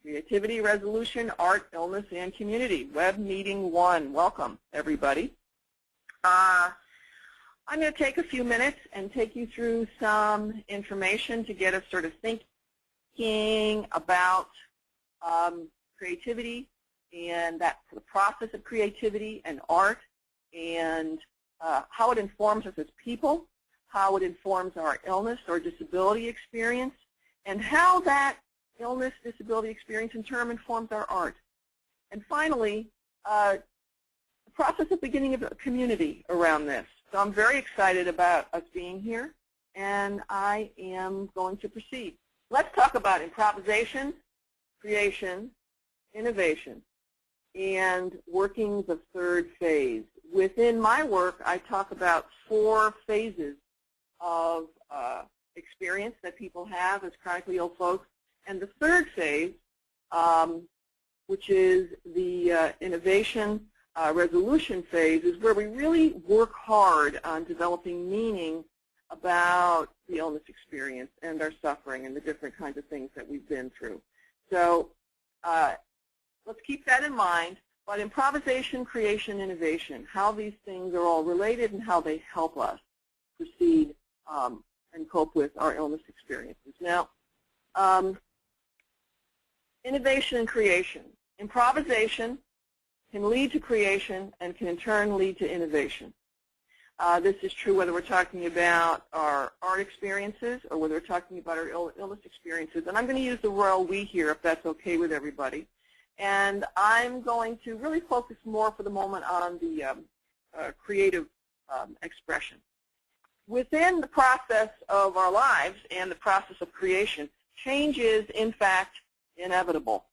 Creativity, Resolution, Art, Illness, and Community. Web Meeting 1. Welcome, everybody. I'm going to take a few minutes and take you through some information to get us sort of thinking about creativity and the process of creativity and art, and how it informs us as people, how it informs our illness or disability experience, and how that illness, disability experience in turn informs our art. And finally, the process of beginning of a community around this. So I'm very excited about us being here, and I am going to proceed. Let's talk about improvisation, creation, innovation, and working the third phase. Within my work, I talk about 4 phases of experience that people have as chronically ill folks. And the third phase, which is the innovation resolution phase, is where we really work hard on developing meaning about the illness experience and our suffering and the different kinds of things that we've been through. So let's keep that in mind. But improvisation, creation, innovation, how these things are all related and how they help us proceed and cope with our illness experiences. Now, innovation and creation. Improvisation can lead to creation and can in turn lead to innovation. This is true whether we're talking about our art experiences or whether we're talking about our illness experiences. And I'm going to use the royal we here, if that's okay with everybody. And I'm going to really focus more for the moment on the creative expression. Within the process of our lives and the process of creation, change is, in fact, inevitable.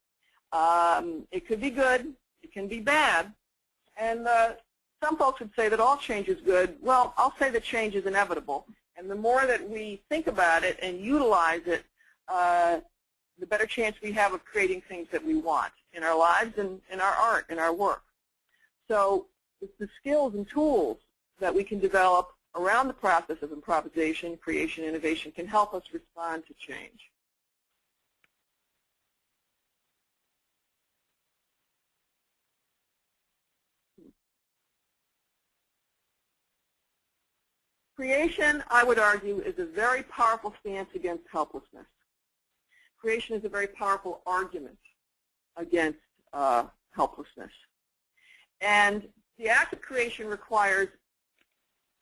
It could be good, it can be bad, and some folks would say that all change is good. Well, I'll say that change is inevitable, and the more that we think about it and utilize it, the better chance we have of creating things that we want in our lives and in our art, in our work. So it's the skills and tools that we can develop around the process of improvisation, creation, innovation can help us respond to change. Creation, I would argue, is a very powerful stance against helplessness. Creation is a very powerful argument against helplessness. And the act of creation requires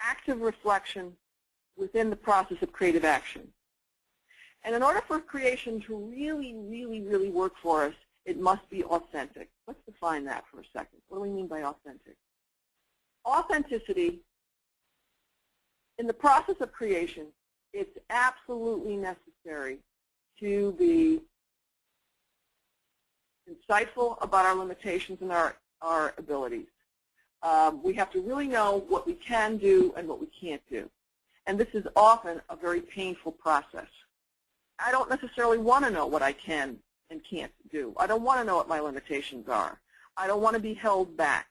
active reflection within the process of creative action. And in order for creation to really work for us, it must be authentic. Let's define that for a second. What do we mean by authentic? Authenticity, in the process of creation, it's absolutely necessary to be insightful about our limitations and our abilities. We have to really know what we can do and what we can't do. And this is often a very painful process. I don't necessarily want to know what I can and can't do. I don't want to know what my limitations are. I don't want to be held back.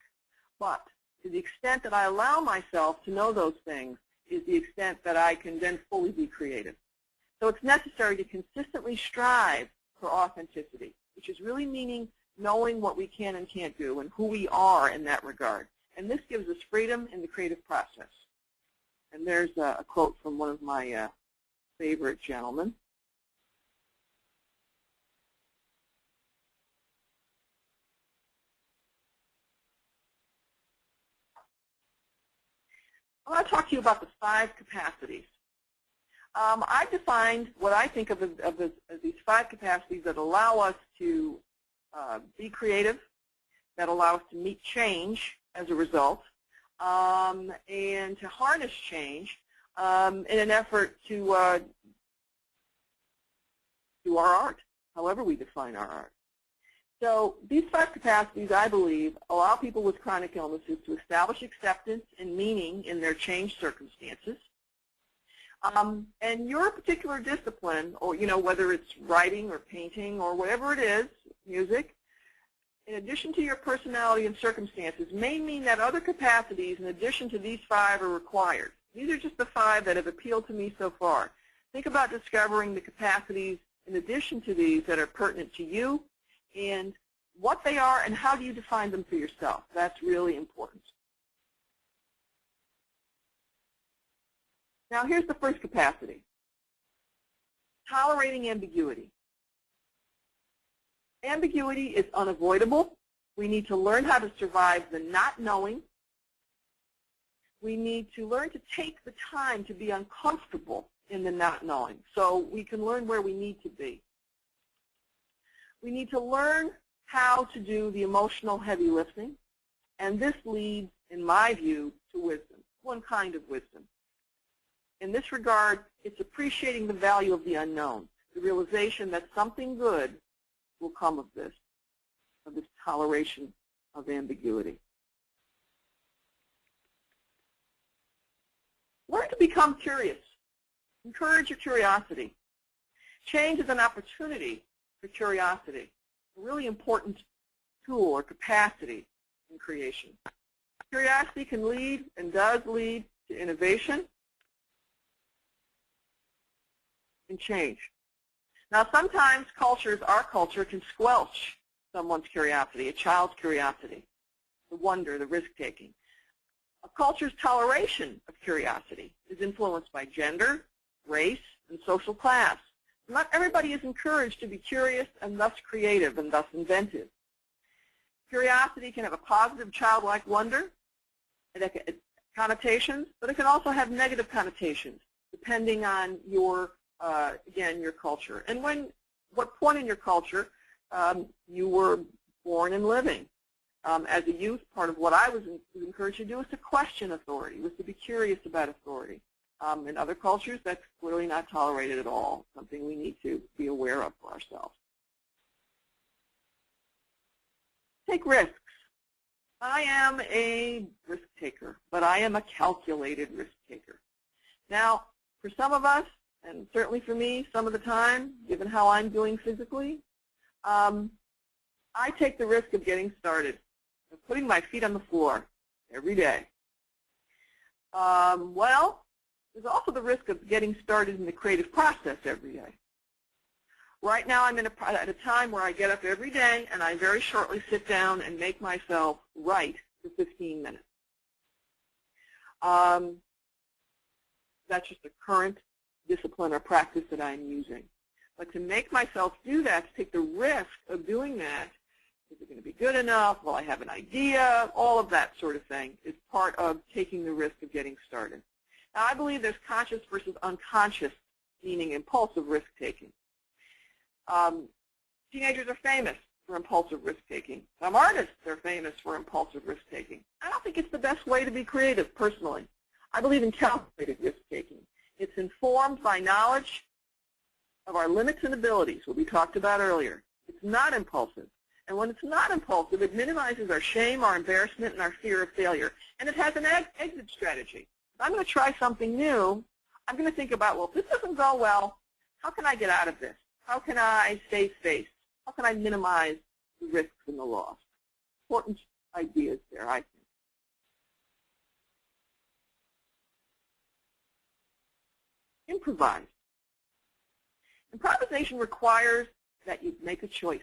But to the extent that I allow myself to know those things is the extent that I can then fully be creative. So it's necessary to consistently strive for authenticity, which is really meaning knowing what we can and can't do and who we are in that regard. And this gives us freedom in the creative process. And there's a quote from one of my favorite gentlemen. I want to talk to you about the 5 capacities. I've defined what I think of as these 5 capacities that allow us to be creative, that allow us to meet change as a result, and to harness change in an effort to do our art, however we define our art. So these 5 capacities, I believe, allow people with chronic illnesses to establish acceptance and meaning in their changed circumstances. And your particular discipline, or whether it's writing or painting or whatever it is, music, in addition to your personality and circumstances, may mean that other capacities in addition to these 5 are required. These are just the 5 that have appealed to me so far. Think about discovering the capacities in addition to these that are pertinent to you and what they are and how do you define them for yourself. That's really important. Now here's the first capacity. Tolerating ambiguity. Ambiguity is unavoidable. We need to learn how to survive the not knowing. We need to learn to take the time to be uncomfortable in the not knowing so we can learn where we need to be. We need to learn how to do the emotional heavy lifting, and this leads, in my view, to wisdom, one kind of wisdom. In this regard, it's appreciating the value of the unknown, the realization that something good will come of this toleration of ambiguity. Learn to become curious. Encourage your curiosity. Change is an opportunity for curiosity, a really important tool or capacity in creation. Curiosity can lead and does lead to innovation and change. Now sometimes our culture can squelch someone's curiosity, a child's curiosity, the wonder, the risk-taking. A culture's toleration of curiosity is influenced by gender, race, and social class. Not everybody is encouraged to be curious and thus creative and thus inventive. Curiosity can have a positive childlike wonder connotations, but it can also have negative connotations depending on your, again, your culture. And what point in your culture you were born and living. As a youth, part of what I was encouraged to do was to question authority, was to be curious about authority. In other cultures, that's clearly not tolerated at all, something we need to be aware of for ourselves. Take risks. I am a risk taker, but I am a calculated risk taker. Now, for some of us, and certainly for me, some of the time, given how I'm doing physically, I take the risk of getting started, of putting my feet on the floor every day. Well, there's also the risk of getting started in the creative process every day. Right now I'm at a time where I get up every day and I very shortly sit down and make myself write for 15 minutes. That's just a current discipline or practice that I'm using. But to make myself do that, to take the risk of doing that, is it going to be good enough? Will I have an idea? All of that sort of thing is part of taking the risk of getting started. Now, I believe there's conscious versus unconscious, meaning impulsive risk-taking. Teenagers are famous for impulsive risk-taking. Some artists are famous for impulsive risk-taking. I don't think it's the best way to be creative, personally. I believe in calculated risk-taking. It's informed by knowledge of our limits and abilities, what we talked about earlier. It's not impulsive. And when it's not impulsive, it minimizes our shame, our embarrassment, and our fear of failure. And it has an exit strategy. If I'm going to try something new, I'm going to think about, well, if this doesn't go well, how can I get out of this? How can I save face? How can I minimize the risks and the loss? Important ideas there, I think. Improvise. Improvisation requires that you make a choice.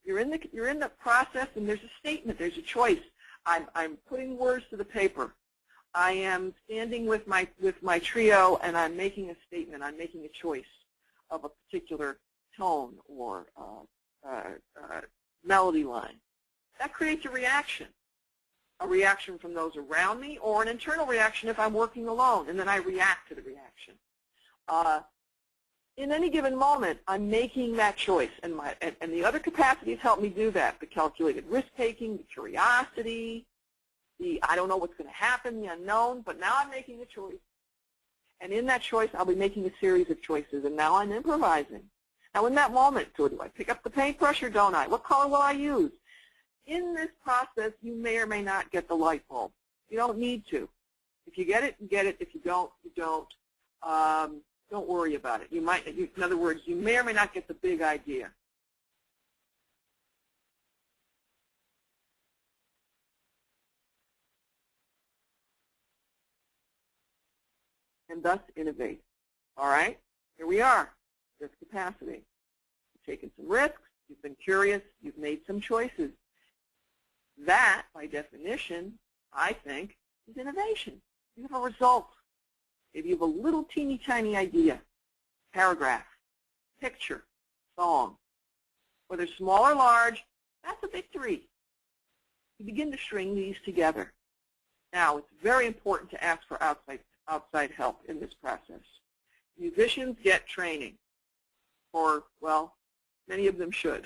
You're in the process, and there's a statement, there's a choice. I'm putting words to the paper. I am standing with my trio, and I'm making a statement. I'm making a choice of a particular tone or melody line. That creates a reaction from those around me, or an internal reaction if I'm working alone, and then I react to the reaction. In any given moment, I'm making that choice, and the other capacities help me do that. The calculated risk-taking, the curiosity, the I don't know what's going to happen, the unknown, but now I'm making a choice. And in that choice, I'll be making a series of choices, and now I'm improvising. Now in that moment, so do I pick up the paintbrush or don't I? What color will I use? In this process, you may or may not get the light bulb. You don't need to. If you get it, you get it. If you don't, you don't. Don't worry about it. You might, in other words, you may or may not get the big idea. And thus innovate. All right? Here we are. There's capacity. taken some risks, you've been curious, you've made some choices. That, by definition, I think, is innovation. You have a result. If you have a little teeny tiny idea, paragraph, picture, song, whether small or large, that's a victory. You begin to string these together. Now, it's very important to ask for outside help in this process. Musicians get training, or, well, many of them should.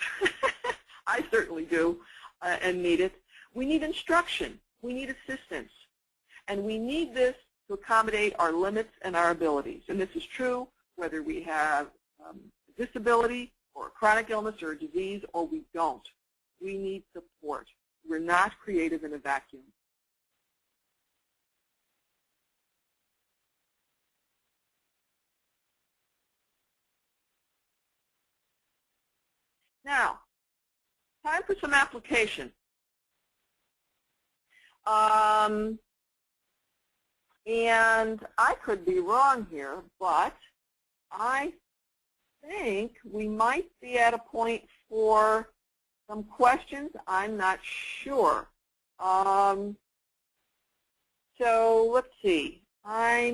I certainly do and need it. We need instruction. We need assistance. And we need this to accommodate our limits and our abilities. And this is true whether we have a disability or a chronic illness or a disease or we don't. We need support. We're not creative in a vacuum. Now, time for some application. And I could be wrong here, but I think we might be at a point for some questions. I'm not sure. So let's see. Are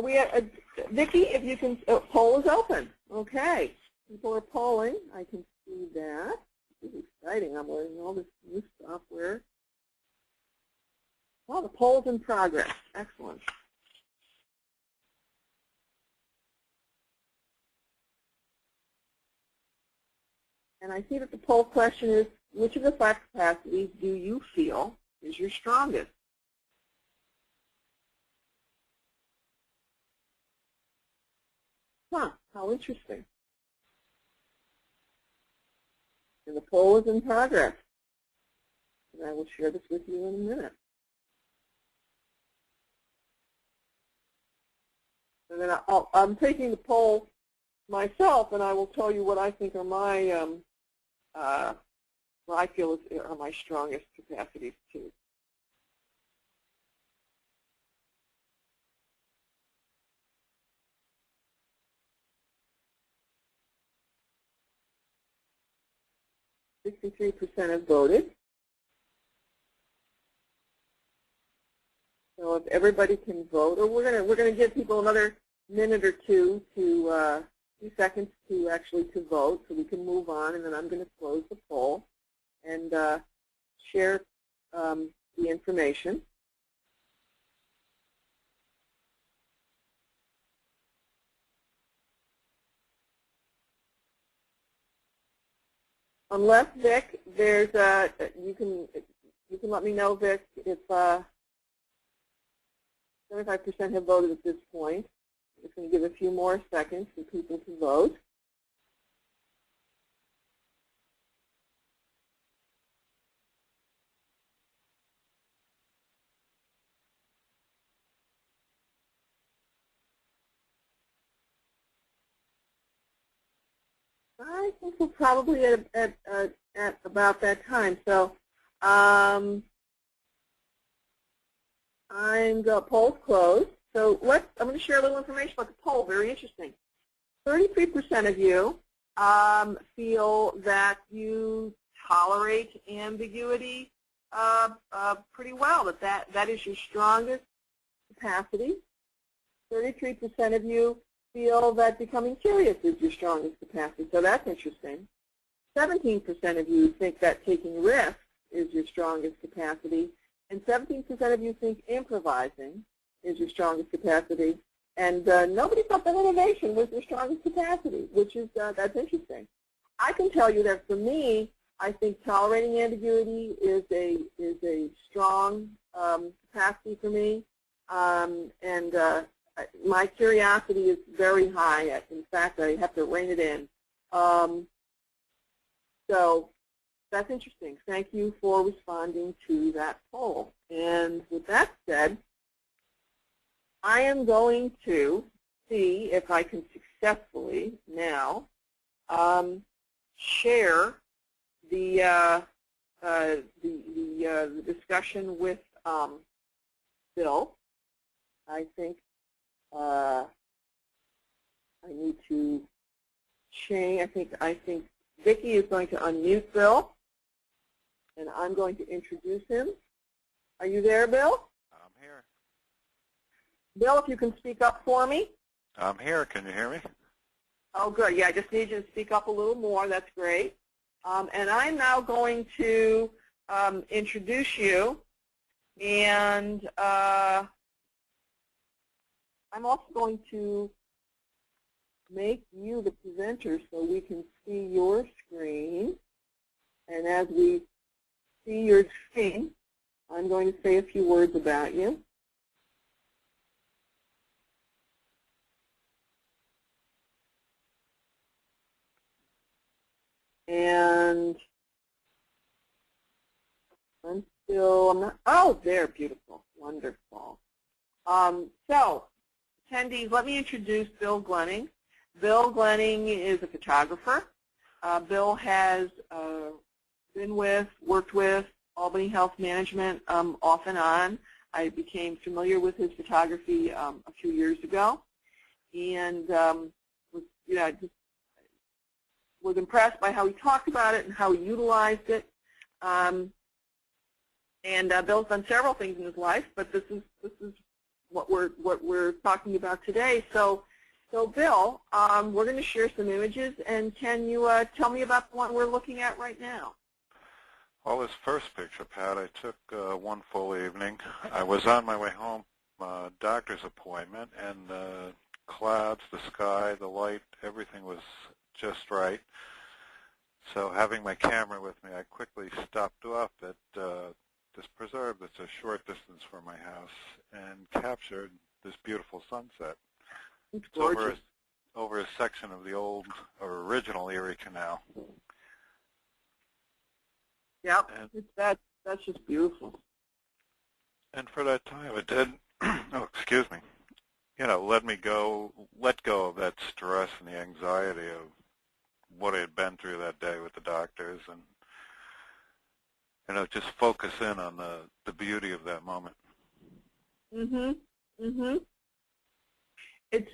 we at, Vicki, if you can, poll is open. Okay. People are polling. I can see that. This is exciting. I'm learning all this new software. Well, the poll's in progress. Excellent. And I see that the poll question is, which of the 5 capacities do you feel is your strongest? Huh, how interesting. And the poll is in progress. And I will share this with you in a minute. And then I'm taking the poll myself, and I will tell you what I think are my, what I feel are my strongest capacities too. %63% have voted. So if everybody can vote, or we're gonna give people another minute or two to 2 seconds to actually vote, so we can move on, and then I'm going to close the poll and share the information. Unless Vic, there's you can let me know, Vic, if 75% have voted at this point. I'm just going to give a few more seconds for people to vote. I think we're probably at about that time. So I'm the poll's closed. So I'm going to share a little information about the poll. Very interesting. 33% of you feel that you tolerate ambiguity pretty well. That is your strongest capacity. 33% of you feel that becoming curious is your strongest capacity. So that's interesting. 17% of you think that taking risks is your strongest capacity. And 17% of you think improvising is your strongest capacity. And nobody thought that innovation was your strongest capacity, which is, that's interesting. I can tell you that for me, I think tolerating ambiguity is a strong capacity for me. My curiosity is very high. In fact, I have to rein it in. So that's interesting. Thank you for responding to that poll. And with that said, I am going to see if I can successfully now share the discussion with Bill. I think I need to change. I think Vicki is going to unmute Bill, and I'm going to introduce him. Are you there, Bill? I'm here. Bill, if you can speak up for me. I'm here. Can you hear me? Oh, good. Yeah, I just need you to speak up a little more. That's great. And I'm now going to introduce you, and I'm also going to make you the presenter so we can see your screen. And as we see your screen, I'm going to say a few words about you. And I'm not, oh, there, beautiful, wonderful. So, attendees, let me introduce Bill Gruning. Bill Gruning is a photographer. Bill has worked with Albany Health Management off and on. I became familiar with his photography a few years ago, and just was impressed by how he talked about it and how he utilized it. And Bill's done several things in his life, but this is what we're talking about today. So Bill, we're going to share some images, and can you tell me about the one we're looking at right now? Well, this first picture, Pat, I took one full evening. I was on my way home, doctor's appointment, and the clouds, the sky, the light, everything was just right. So having my camera with me, I quickly stopped off at this preserve that's a short distance from my house and captured this beautiful sunset. It's gorgeous. Over a section of the old or original Erie Canal. Yep, that's just beautiful. And for that time, it did. Oh, excuse me. Let go of that stress and the anxiety of what I had been through that day with the doctors, and just focus in on the beauty of that moment. It's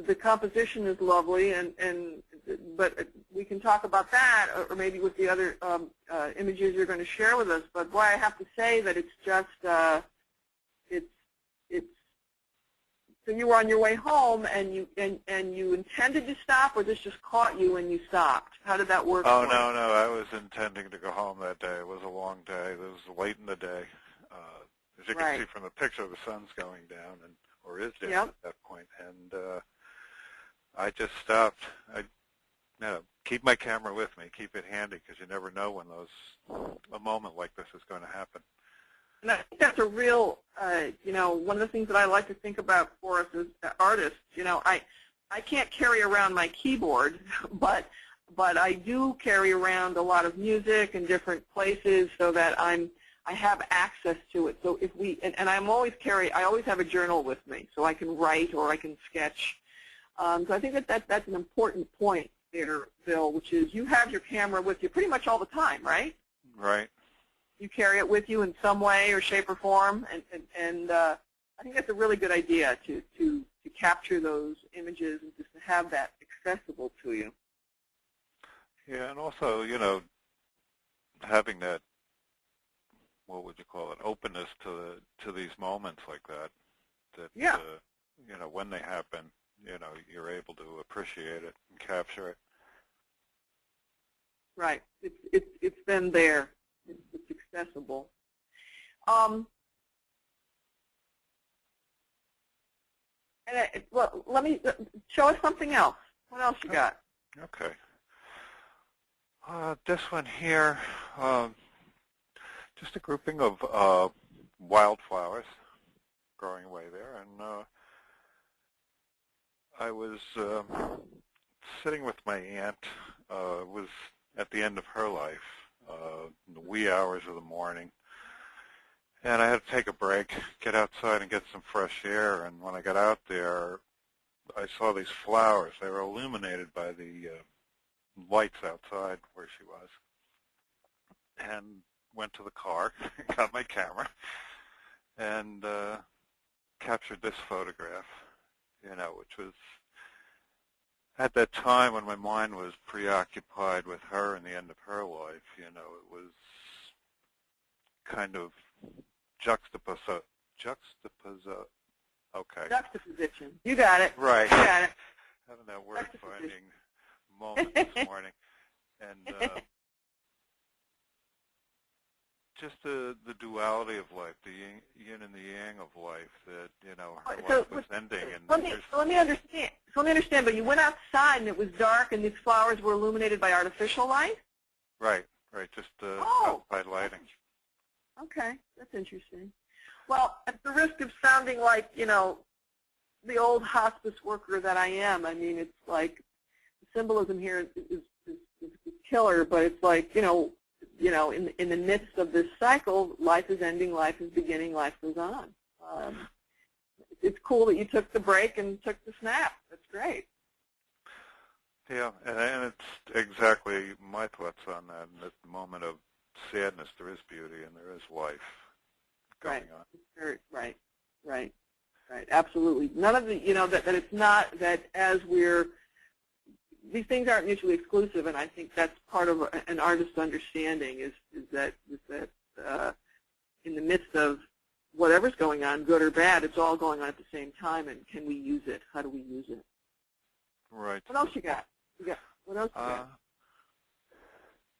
the composition is lovely, but we can talk about that, or maybe with the other images you're going to share with us. But boy, I have to say that it's just so you were on your way home, and you intended to stop, or this just caught you and you stopped? How did that work? Oh, no, I was intending to go home that day. It was a long day. It was late in the day. As you can see from the picture, the sun's going down, or is down at that point. And I just stopped. Keep my camera with me. Keep it handy, because you never know when a moment like this is going to happen. And I think that's a real, one of the things that I like to think about for us as artists. I can't carry around my keyboard, but I do carry around a lot of music in different places so that I have access to it. So if and I always have a journal with me, so I can write or I can sketch. So I think that's an important point there, Bill, which is you have your camera with you pretty much all the time, right? Right. You carry it with you in some way or shape or form, and I think that's a really good idea to capture those images and just to have that accessible to you. Yeah, and also, having that, what would you call it, openness to these moments like that. When they happen, you're able to appreciate it and capture it. Right. It's been there. It's accessible. Well, let me show us something else. What else you got? Okay. This one here, just a grouping of wildflowers growing away there, and I was sitting with my aunt. Was at the end of her life, in the wee hours of the morning, and I had to take a break, get outside and get some fresh air. And when I got out there, I saw these flowers. They were illuminated by the lights outside where she was, and went to the car, got my camera, and captured this photograph, which was at that time when my mind was preoccupied with her and the end of her life, it was kind of juxtaposition. You got it. Right. You got it. Having that word-finding moment this morning. And just the duality of life, the yin and the yang of life, that, her life was ending. And let me understand. But you went outside and it was dark and these flowers were illuminated by artificial light? Right, just outside lighting. Okay, that's interesting. Well, at the risk of sounding like, the old hospice worker that I am, I mean, it's like the symbolism here is killer, but it's like, in the midst of this cycle, life is ending, life is beginning, life goes on. It's cool that you took the break and took the snap. That's great. Yeah, and it's exactly my thoughts on that. In this moment of sadness, there is beauty and there is life going on. Right. Absolutely. None of the, that it's not that as these things aren't mutually exclusive, and I think that's part of an artist's understanding is that in the midst of whatever's going on, good or bad, it's all going on at the same time, and can we use it? How do we use it? Right. What else you got? What else you got?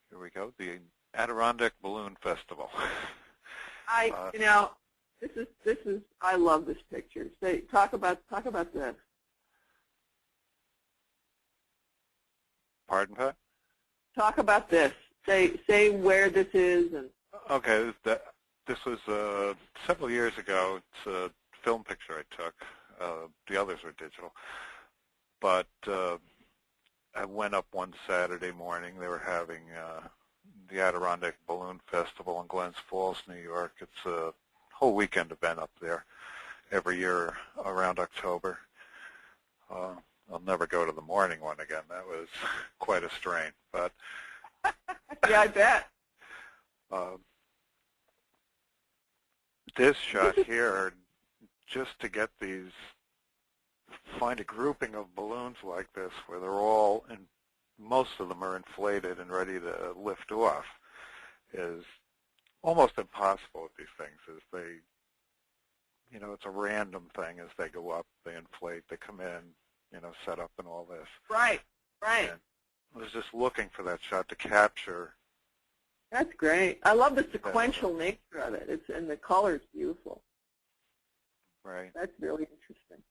Here we go. The Adirondack Balloon Festival. This is. I love this picture. Talk about this. Pardon, Pat? Talk about this. Say where this is. And okay, this was several years ago. It's a film picture I took. The others are digital. But I went up one Saturday morning. They were having the Adirondack Balloon Festival in Glens Falls, New York. It's a whole weekend event up there every year around October. I'll never go to the morning one again. That was quite a strain. But yeah, I bet. This shot here, just to get find a grouping of balloons like this where they're all, and most of them are inflated and ready to lift off, is almost impossible with these things. As they, it's a random thing. As they go up, they inflate, they come in, set up and all this. Right. And I was just looking for that shot to capture. That's great. I love the sequential nature of it. And the color is beautiful. Right. That's really interesting.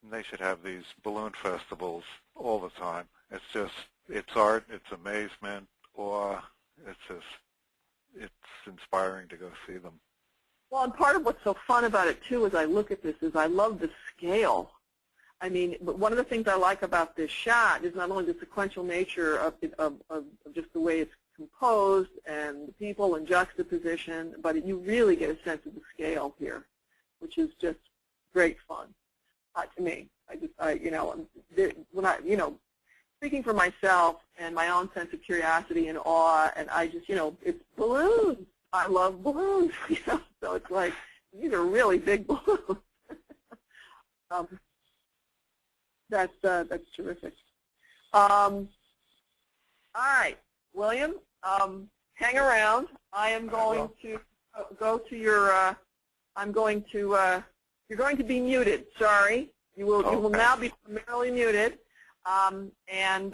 And they should have these balloon festivals all the time. It's art, it's amazement, awe. It's inspiring to go see them. Well, and part of what's so fun about it, too, as I look at this, is I love the scale. I mean, but one of the things I like about this shot is not only the sequential nature of just the way it's composed and the people and juxtaposition, but you really get a sense of the scale here, which is just great fun to me. Speaking for myself and my own sense of curiosity and awe, and I just, it's balloons. I love balloons, so it's like, these are really big balloons. That's terrific. All right, William, hang around. I am going to go to your, you're going to be muted, sorry. You will now be primarily muted. And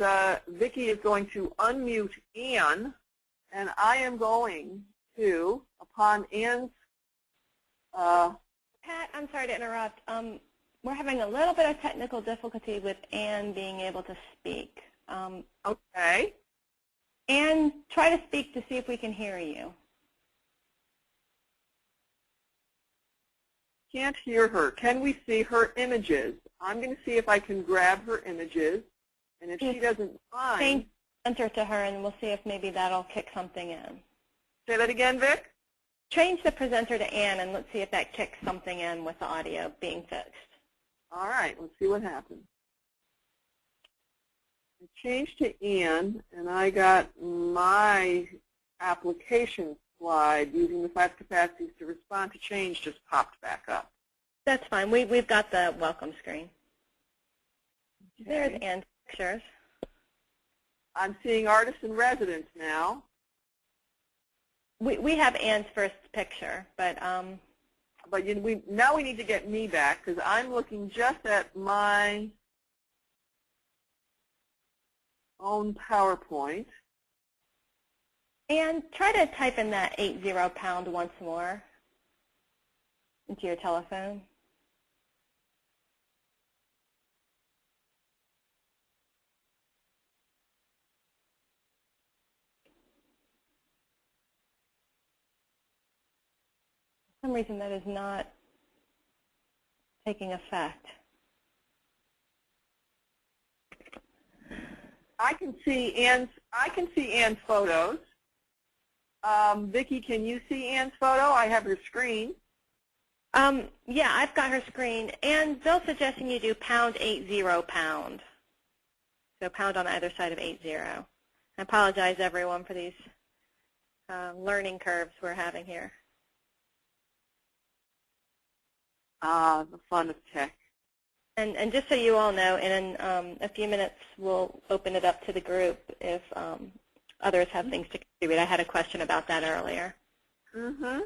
Vicki is going to unmute Ann, and I am going to, upon Ann's... Pat, I'm sorry to interrupt. We're having a little bit of technical difficulty with Ann being able to speak. Okay. Ann, try to speak to see if we can hear you. Can't hear her. Can we see her images? I'm going to see if I can grab her images, and if she doesn't mind... Change the presenter to her, and we'll see if maybe that'll kick something in. Say that again, Vic? Change the presenter to Ann, and let's see if that kicks something in with the audio being fixed. All right, let's see what happens. I changed to Ann, and I got my application slide using the 5 capacities to respond to change just popped back up. That's fine. We've got the welcome screen. There's Ann's pictures. I'm seeing artist in residence now. We have Ann's first picture, but now we need to get me back because I'm looking just at my own PowerPoint. And try to type in that 80 # once more into your telephone. For some reason that is not taking effect. I can see Ann's photos. Vicki, can you see Ann's photo? I have her screen. Yeah, I've got her screen. And Bill's suggesting you do #80 #. So pound on either side of 80. I apologize, everyone, for these learning curves we're having here. The fun of tech. And just so you all know, in a few minutes we'll open it up to the group if others have things to contribute. I had a question about that earlier. Mm-hmm.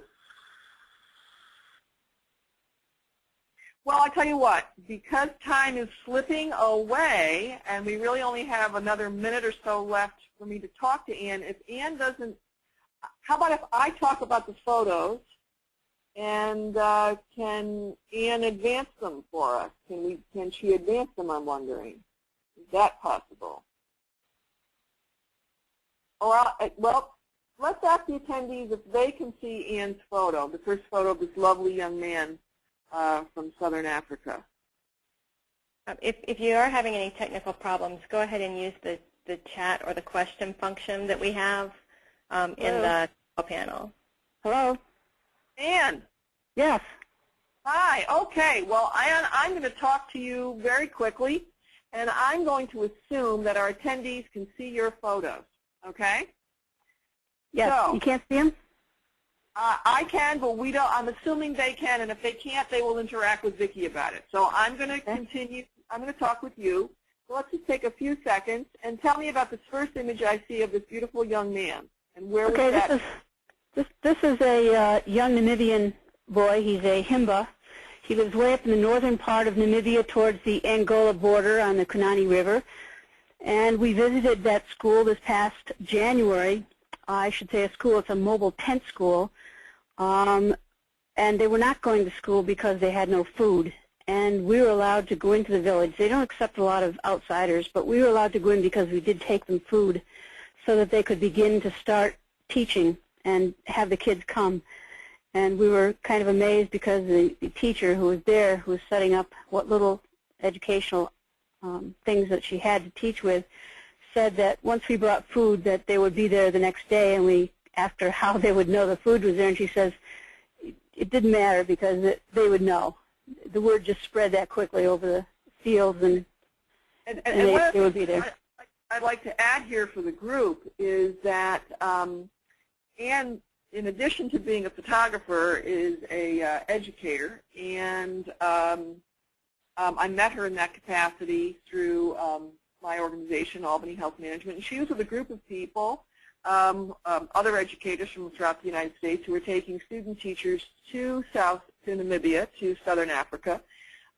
Well, I tell you what, because time is slipping away and we really only have another minute or so left for me to talk to Ann, if Ann doesn't, how about if I talk about the photos and can Ann advance them for us? Can she advance them, I'm wondering? Is that possible? Or, well, let's ask the attendees if they can see Ann's photo, the first photo of this lovely young man from Southern Africa. If you are having any technical problems, go ahead and use the chat or the question function that we have in the panel. Hello? Ann. Yes. Hi. Okay. Well, Ann, I'm going to talk to you very quickly, and I'm going to assume that our attendees can see your photos. Okay? Yes. So, you can't see them? I can, but we don't. I'm assuming they can, and if they can't, they will interact with Vicki about it. So I'm going to continue. I'm going to talk with you. So let's just take a few seconds and tell me about this first image I see of this beautiful young man. And where was that? This is a young Namibian boy. He's a Himba. He lives way up in the northern part of Namibia towards the Angola border on the Kunani River. And we visited that school this past January. I should say a school. It's a mobile tent school. And they were not going to school because they had no food. And we were allowed to go into the village. They don't accept a lot of outsiders, but we were allowed to go in because we did take them food so that they could begin to start teaching and have the kids come. And we were kind of amazed because the teacher who was there, who was setting up what little educational things that she had to teach with, said that once we brought food that they would be there the next day, and we asked her how they would know the food was there, and she says it didn't matter because they would know. The word just spread that quickly over the fields, and they would be there. I'd like to add here for the group is that Ann, in addition to being a photographer, is a educator, and I met her in that capacity through my organization, Albany Health Management, and she was with a group of people, other educators from throughout the United States, who were taking student teachers to Namibia, to Southern Africa,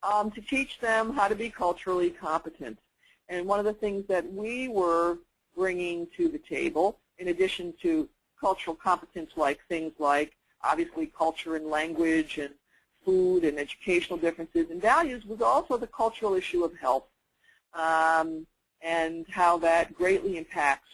to teach them how to be culturally competent. And one of the things that we were bringing to the table, in addition to cultural competence, like things like obviously culture and language and food and educational differences and values, was also the cultural issue of health, and how that greatly impacts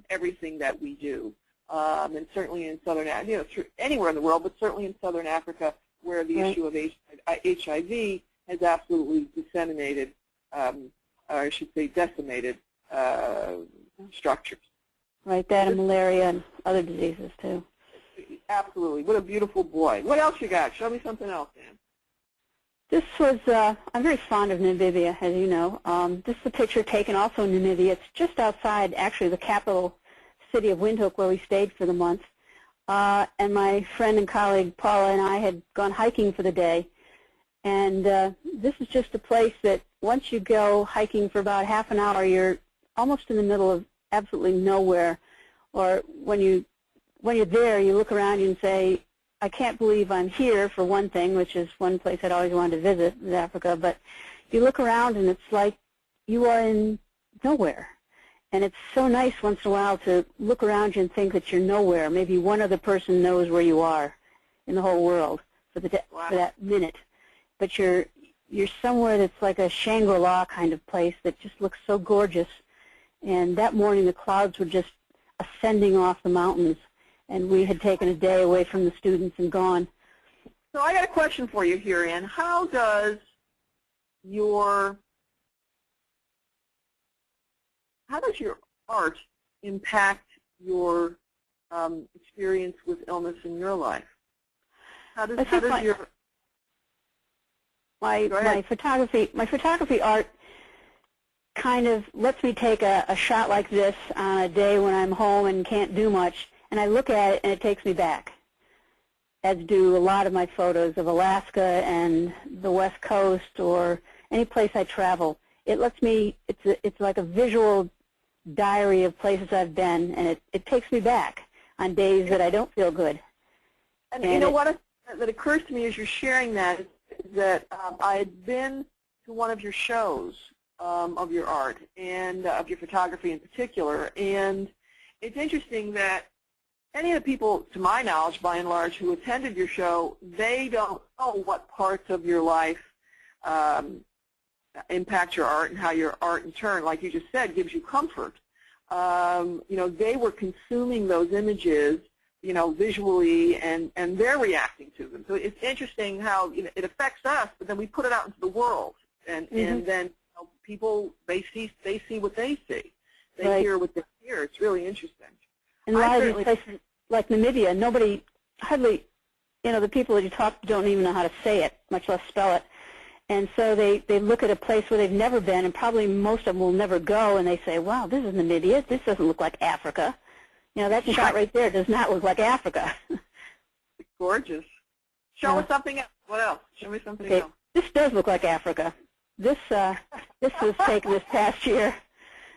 everything that we do. And certainly in Southern Africa, anywhere in the world, but certainly in Southern Africa, where the issue of HIV has absolutely disseminated, or I should say decimated, structures. Right, that and malaria and other diseases too. Absolutely. What a beautiful boy. What else you got? Show me something else, Dan. This was, I'm very fond of Namibia, as you know. This is a picture taken also in Namibia. It's just outside, actually, the capital city of Windhoek, where we stayed for the month. And my friend and colleague Paula and I had gone hiking for the day. And this is just a place that once you go hiking for about half an hour, you're almost in the middle of absolutely nowhere. Or when you're there, you look around you and say, I can't believe I'm here, for one thing, which is one place I'd always wanted to visit, is Africa. But you look around and it's like you are in nowhere. And it's so nice once in a while to look around you and think that you're nowhere. Maybe one other person knows where you are in the whole world for that minute. But you're somewhere that's like a Shangri-La kind of place that just looks so gorgeous. And that morning the clouds were just ascending off the mountains. And we had taken a day away from the students and gone. So I got a question for you here, Ann. How does your art impact your experience with illness in your life? My photography art kind of lets me take a shot like this on a day when I'm home and can't do much, and I look at it and it takes me back, as do a lot of my photos of Alaska and the West Coast or any place I travel. It lets me, it's like a visual diary of places I've been, and it takes me back on days that I don't feel good. And you know what that occurs to me as you're sharing that is that I had been to one of your shows of your art and of your photography in particular, and it's interesting that any of the people, to my knowledge, by and large, who attended your show, they don't know what parts of your life impact your art and how your art in turn, like you just said, gives you comfort. They were consuming those images, visually, and they're reacting to them. So it's interesting how it affects us, but then we put it out into the world, and then people, they see what they see. They hear what they hear. It's really interesting. In a lot of these places, like Namibia, hardly, the people that you talk to don't even know how to say it, much less spell it. And so they look at a place where they've never been, and probably most of them will never go, and they say, wow, this is Namibia. This doesn't look like Africa. That shot right there does not look like Africa. It's gorgeous. Show us something else. What else? Show me something else. This does look like Africa. This was taken this past year.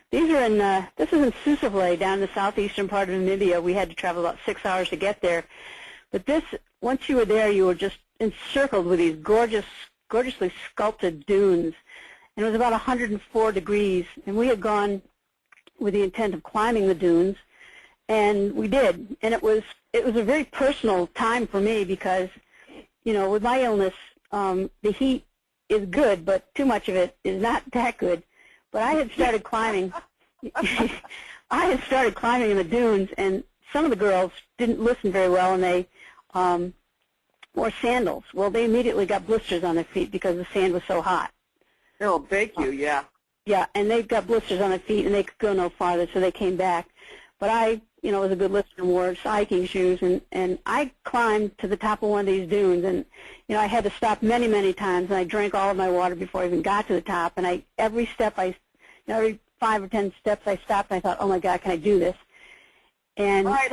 These are this is in Susavle, down in the southeastern part of Namibia. We had to travel about 6 hours to get there. But this, once you were there, you were just encircled with these gorgeously sculpted dunes. And it was about 104 degrees. And we had gone with the intent of climbing the dunes. And we did. And it was a very personal time for me because, with my illness, the heat is good, but too much of it is not that good. But I had started climbing. I had started climbing in the dunes, and some of the girls didn't listen very well, and they wore sandals. Well, they immediately got blisters on their feet because the sand was so hot. It'll bake you, yeah. Yeah, and they got blisters on their feet, and they could go no farther, so they came back. But I, was a good listener and wore hiking shoes, and I climbed to the top of one of these dunes, and, I had to stop many, many times, and I drank all of my water before I even got to the top, and every 5 or 10 steps I stopped, and I thought, oh, my God, can I do this? And all right,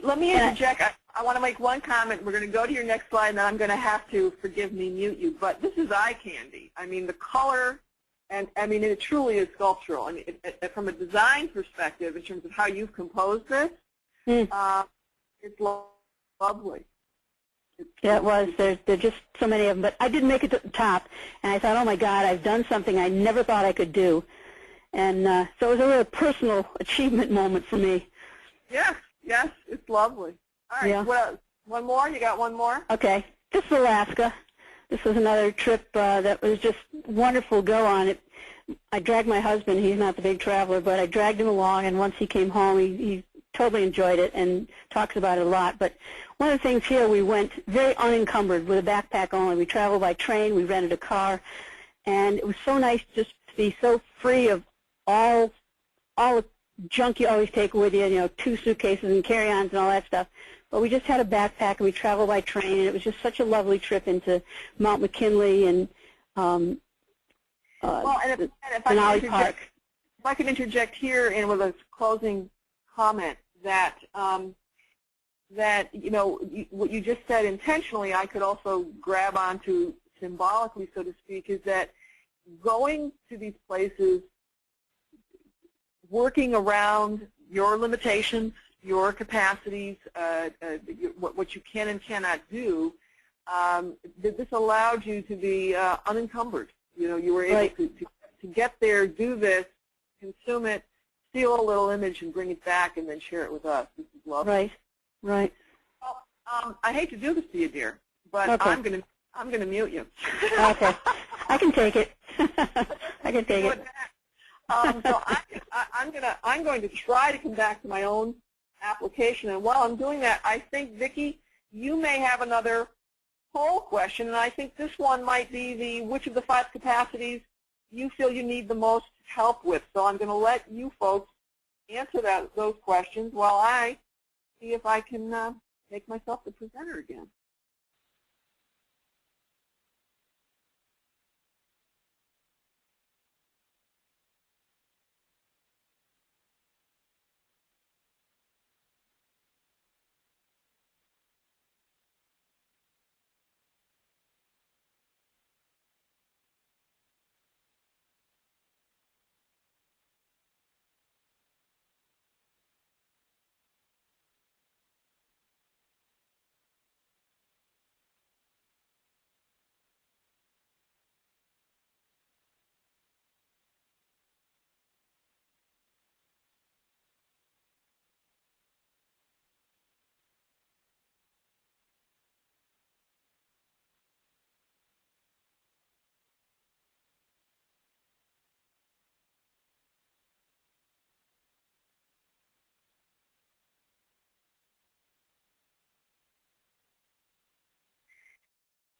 let me interject. I want to make one comment. We're going to go to your next slide, and then I'm going to have to, forgive me, mute you. But this is eye candy. I mean, the color, and it truly is sculptural. I mean, from a design perspective, in terms of how you've composed this, it's lovely. Yeah, it was. There are just so many of them. But I did make it to the top, and I thought, oh, my God, I've done something I never thought I could do. And so it was a real personal achievement moment for me. Yes, it's lovely. All right, yeah. What else? One more? You got one more? Okay. This is Alaska. This was another trip that was just wonderful to go on. It. I dragged my husband. He's not the big traveler, but I dragged him along, and once he came home, he totally enjoyed it and talks about it a lot. But one of the things here, we went very unencumbered with a backpack only. We traveled by train. We rented a car, and it was so nice just to be so free of all the junk you always take with you, 2 suitcases and carry-ons and all that stuff. But we just had a backpack, and we traveled by train, and it was just such a lovely trip into Mount McKinley and Denali Park. If I could interject here and with a closing comment that what you just said intentionally, I could also grab onto symbolically, so to speak, is that going to these places, working around your limitations, your capacities, what you can and cannot do, this allowed you to be unencumbered. You know, you were able to get there, do this, consume it, steal a little image and bring it back and then share it with us. This is lovely. Right, right. Well, I hate to do this to you, dear, but Okay. I'm gonna mute you. Okay, I can take it. I can take it. So I'm going to try to come back to my own application, and while I'm doing that, I think, Vicki, you may have another poll question, and I think this one might be which of the 5 capacities you feel you need the most help with. So I'm going to let you folks answer those questions while I see if I can make myself the presenter again.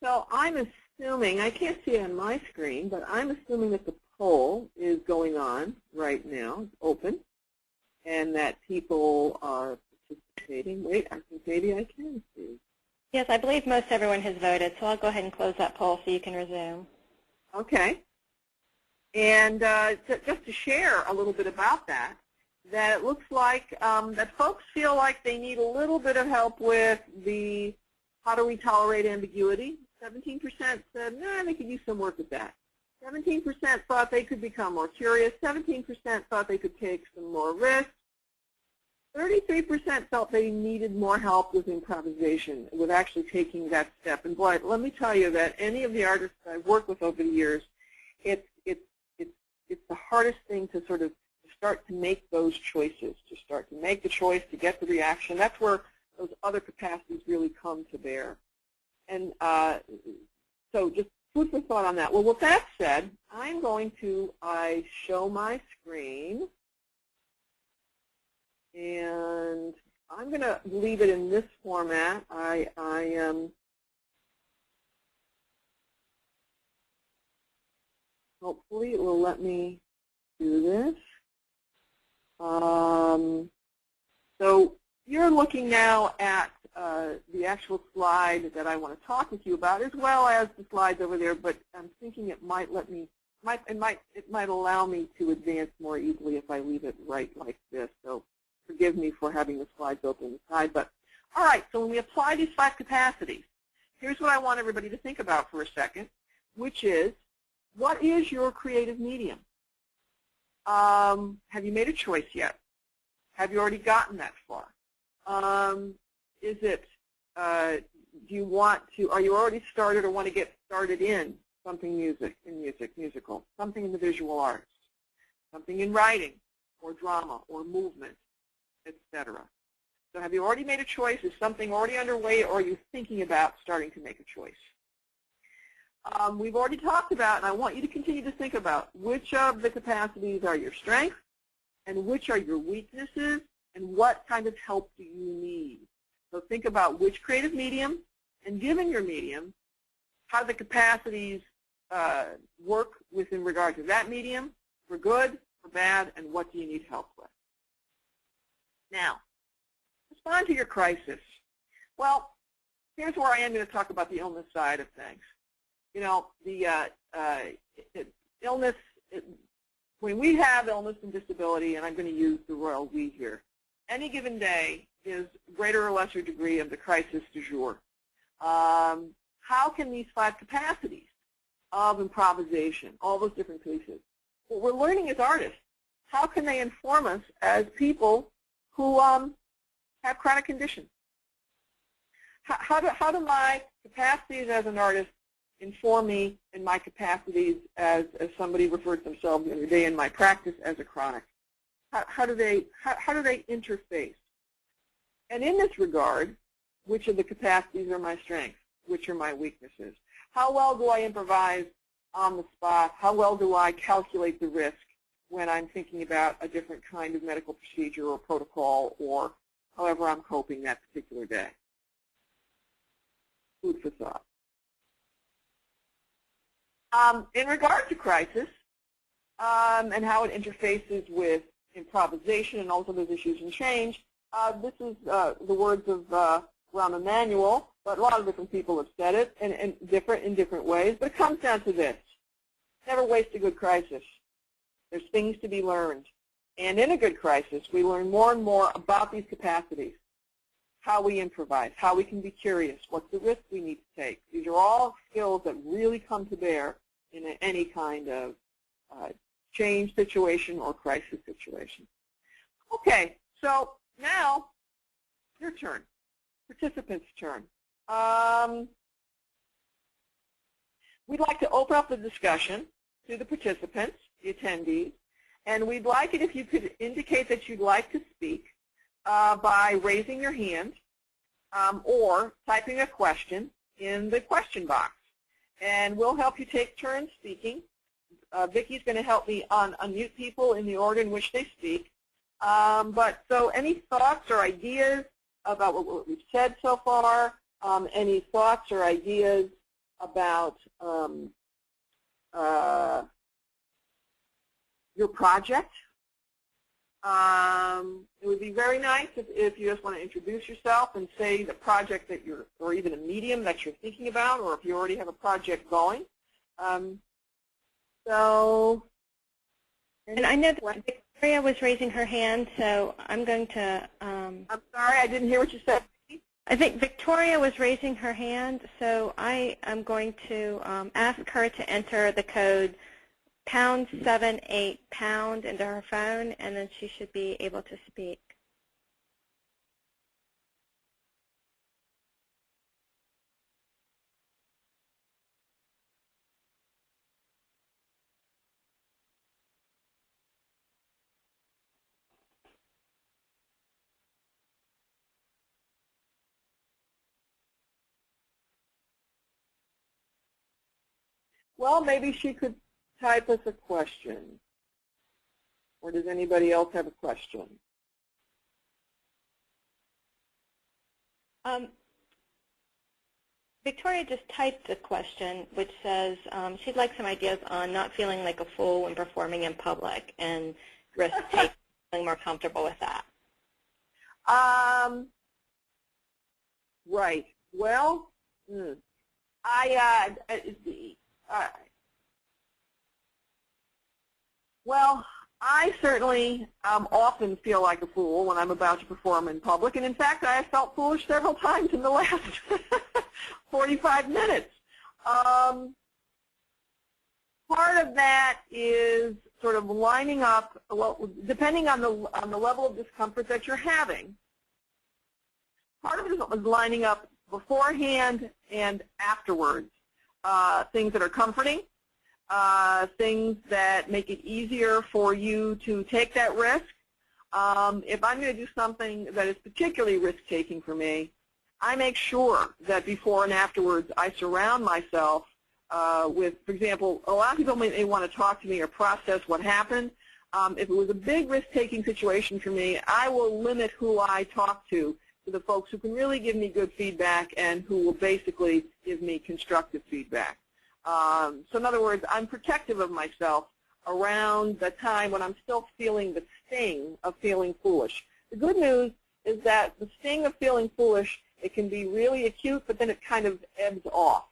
So I'm assuming, I can't see it on my screen, but I'm assuming that the poll is going on right now, it's open, and that people are participating. Wait, I think maybe I can see. Yes, I believe most everyone has voted, so I'll go ahead and close that poll so you can resume. Okay. And just to share a little bit about that it looks like that folks feel like they need a little bit of help with the how do we tolerate ambiguity. 17% said, nah, they could use some work with that. 17% thought they could become more curious. 17% thought they could take some more risks. 33% felt they needed more help with improvisation, with actually taking that step. And boy, let me tell you that any of the artists I've worked with over the years, it's the hardest thing to sort of start to make those choices, to start to make the choice, to get the reaction. That's where those other capacities really come to bear. And so just food for thought on that. Well, with that said, I'm going to show my screen. And I'm going to leave it in this format. I am hopefully it will let me do this. So you're looking now at the actual slide that I want to talk with you about, as well as the slides over there. But I'm thinking it might let me, it might allow me to advance more easily if I leave it right like this. So forgive me for having the slides open on the side. But all right, so when we apply these 5 capacities, here's what I want everybody to think about for a second, which is, what is your creative medium? Have you made a choice yet? Have you already gotten that far? Is it, do you want to, are you already started or want to get started in something musical, something in the visual arts, something in writing or drama or movement, etc. So have you already made a choice? Is something already underway, or are you thinking about starting to make a choice? We've already talked about, and I want you to continue to think about, which of the capacities are your strengths and which are your weaknesses, and what kind of help do you need? So think about which creative medium, and given your medium, how the capacities work in regard to that medium, for good, for bad, and what do you need help with? Now, respond to your crisis. Well, here's where I am going to talk about the illness side of things. You know, the illness, when we have illness and disability, and I'm going to use the royal we here, any given day is greater or lesser degree of the crisis du jour. How can these 5 capacities of improvisation, all those different pieces. What we're learning as artists, how can they inform us as people who have chronic conditions? How do my capacities as an artist inform me in my capacities as somebody referred to themselves the other day in my practice as a chronic? How do they interface? And in this regard, which of the capacities are my strengths? Which are my weaknesses? How well do I improvise on the spot? How well do I calculate the risk when I'm thinking about a different kind of medical procedure or protocol or however I'm coping that particular day? Food for thought. In regard to crisis and how it interfaces with improvisation and also those issues and change, this is the words of Rahm Emanuel, but a lot of different people have said it in different ways. But it comes down to this. Never waste a good crisis. There's things to be learned. And in a good crisis, we learn more and more about these capacities, how we improvise, how we can be curious, what's the risk we need to take. These are all skills that really come to bear in any kind of change situation or crisis situation. Okay, so now your turn, participants' turn. We'd like to open up the discussion to the participants, the attendees, and we'd like it if you could indicate that you'd like to speak by raising your hand or typing a question in the question box. And we'll help you take turns speaking. Vicki's going to help me unmute people in the order in which they speak. So any thoughts or ideas about what we've said so far, any thoughts or ideas about your project. It would be very nice if you just want to introduce yourself and say the project that you're, or even a medium that you're thinking about, or if you already have a project going. And I know that Victoria was raising her hand, so I'm going to... I'm sorry, I didn't hear what you said. I think Victoria was raising her hand, so I am going to ask her to enter the code #78# into her phone, and then she should be able to speak. Well, maybe she could type us a question. Or does anybody else have a question? Victoria just typed a question which says she'd like some ideas on not feeling like a fool when performing in public and risk-taking, feeling more comfortable with that. Right. Well, well, I certainly often feel like a fool when I'm about to perform in public, and in fact, I have felt foolish several times in the last 45 minutes. Part of that is sort of lining up, well, depending on the level of discomfort that you're having. Part of it is lining up beforehand and afterwards. Things that are comforting, things that make it easier for you to take that risk. If I'm going to do something that is particularly risk-taking for me, I make sure that before and afterwards I surround myself with, for example, a lot of people may want to talk to me or process what happened. If it was a big risk-taking situation for me, I will limit who I talk to the folks who can really give me good feedback and who will basically give me constructive feedback. So in other words, I'm protective of myself around the time when I'm still feeling the sting of feeling foolish. The good news is that the sting of feeling foolish, it can be really acute, but then it kind of ebbs off.